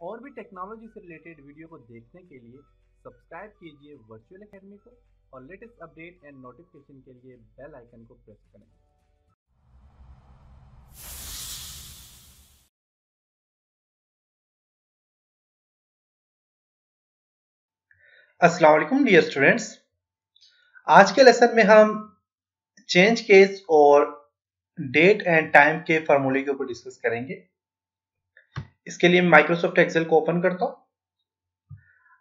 और भी टेक्नोलॉजी से रिलेटेड वीडियो को देखने के लिए सब्सक्राइब कीजिए वर्चुअल एकेडमी को और लेटेस्ट अपडेट एंड नोटिफिकेशन के लिए बेल आइकन को प्रेस करें। अस्सलाम वालेकुम डियर स्टूडेंट्स, आज के लेसन में हम चेंज केस और डेट एंड टाइम के फार्मूले के ऊपर डिस्कस करेंगे। इसके लिए माइक्रोसॉफ्ट एक्सेल को ओपन करता हूं।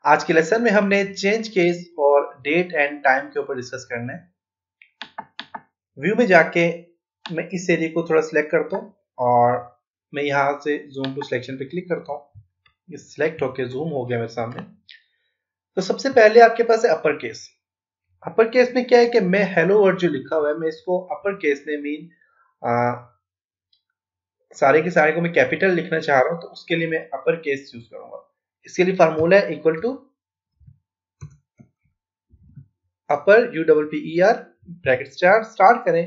आज के लेसन में हमने चेंज केस और डेट एंड टाइम के ऊपर डिस्कस करना है। व्यू में जाके मैं इस एरिया को थोड़ा सिलेक्ट करता हूं और मैं यहां से जूम टू सिलेक्शन पे क्लिक करता हूं। ये सिलेक्ट होके जूम हो गया मेरे सामने। तो सबसे पहले आपके पास है अपर केस। अपर केस में क्या है कि मैं हेलो वर्ड जो लिखा हुआ है मैं इसको अपर केस में मीन सारे के सारे को मैं कैपिटल लिखना चाह रहा हूं, तो उसके लिए मैं अपर केस यूज करूंगा। इसके लिए फार्मूला है equal to upper UPPER bracket start करें,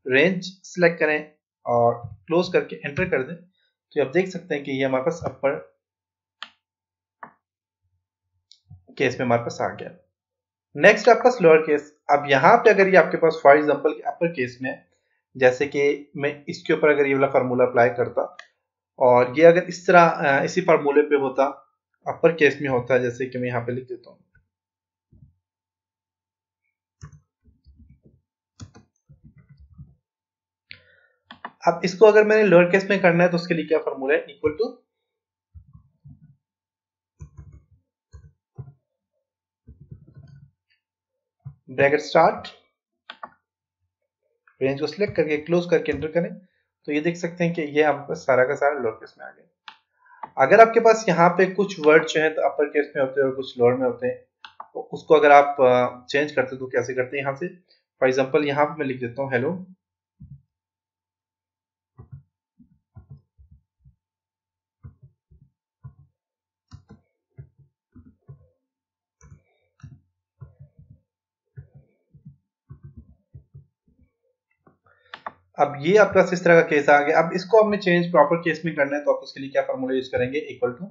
रेंज सिलेक्ट करें और क्लोज करके एंटर कर दें। तो आप देख सकते हैं कि ये हमारे पास अपर केस में हमारे पास आ गया। नेक्स्ट आपका लोअर केस। अब यहाँ पे अगर ये आपके पास फॉर एग्जांपल अपर केस में, जैसे कि मैं इसके ऊपर अगर ये वाला फार्मूला अप्लाई करता और ये अगर इस तरह इसी फार्मूले पे होता, अपर केस में होता, जैसे कि मैं यहाँ पे लिख देता हूँ अब इसको अगर मैंने लोअर केस में करना है तो उसके लिए क्या फार्मूला है, equal to bracket start, range को सिलेक्ट करके क्लोज करके एंटर करें। तो ये देख सकते हैं कि ये आपका सारा का सारा लोअर केस में आ गया। अगर आपके पास यहाँ पे कुछ वर्ड जो है तो अपर केस में होते हैं और कुछ लोअर में होते हैं, तो उसको अगर आप चेंज करते हैं तो कैसे करते हैं, यहाँ से फॉर एग्जांपल यहाँ पे मैं लिख देता हूँ हेलो। अब ये आपका इस तरह का केस आ गया। अब इसको हमने चेंज प्रॉपर केस में करना है तो आप उसके लिए क्या फार्मूला यूज करेंगे, equal to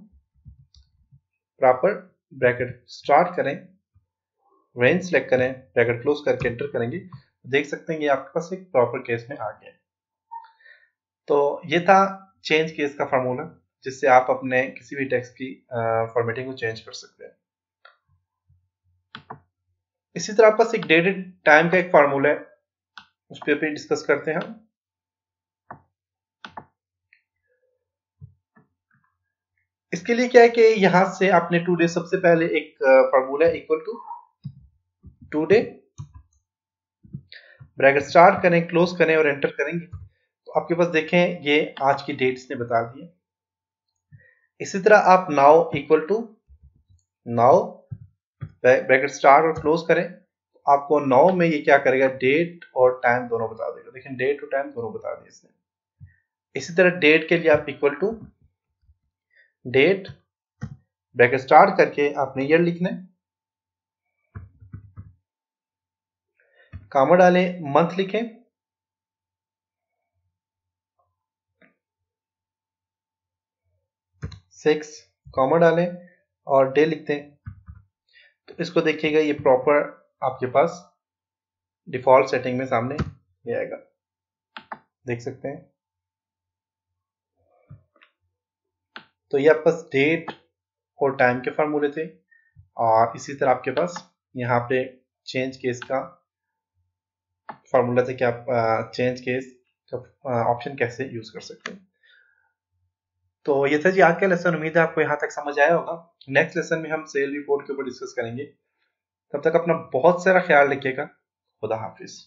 proper bracket start करें, रेंज सेलेक्ट करें, ब्रैकेट क्लोज करके एंटर करेंगे। देख सकते हैं ये आपके पास एक प्रॉपर केस में आ गया। तो ये था चेंज केस का फार्मूला, जिससे आप अपने किसी भी टेक्स्ट की फॉर्मेटिंग को चेंज कर सकते हैं। इसी तरह आपके पास एक डेटेड टाइम का एक फार्मूला है, उस पर भी डिस्कस करते हैं हम। इसके लिए क्या है कि यहां से आपने टुडे, सबसे पहले एक फार्मूला है equal to today, bracket start करें, क्लोज करें और एंटर करेंगे। तो आपके पास देखें ये आज की डेट इसने बता दी है। इसी तरह आप now equal to now, bracket start और क्लोज करें, तो आपको नाउ में ये क्या करेगा, डेट और टाइम दोनों बता देगा। देखें डेट और टाइम दोनों बता दिए इसने। इसी तरह डेट के लिए आप equal to date, bracket start करके आपने ईयर लिखना है, कॉमा डालें, मंथ लिखें, सिक्स, कॉमा डालें और डे लिखते हैं। तो इसको देखिएगा ये प्रॉपर आपके पास डिफॉल्ट सेटिंग में सामने ले आएगा, देख सकते हैं। तो ये आपके पास डेट और टाइम के फार्मूले थे और इसी तरह आपके पास यहाँ पे चेंज केस का फार्मूला था कि आप चेंज केस का ऑप्शन कैसे यूज कर सकते हैं। तो ये था जी आज का लेसन। उम्मीद है आपको यहाँ तक समझ आया होगा। नेक्स्ट लेसन में हम सेल रिपोर्ट के ऊपर डिस्कस करेंगे। तब तक अपना बहुत सारा ख्याल रखिएगा। खुदा हाफिज।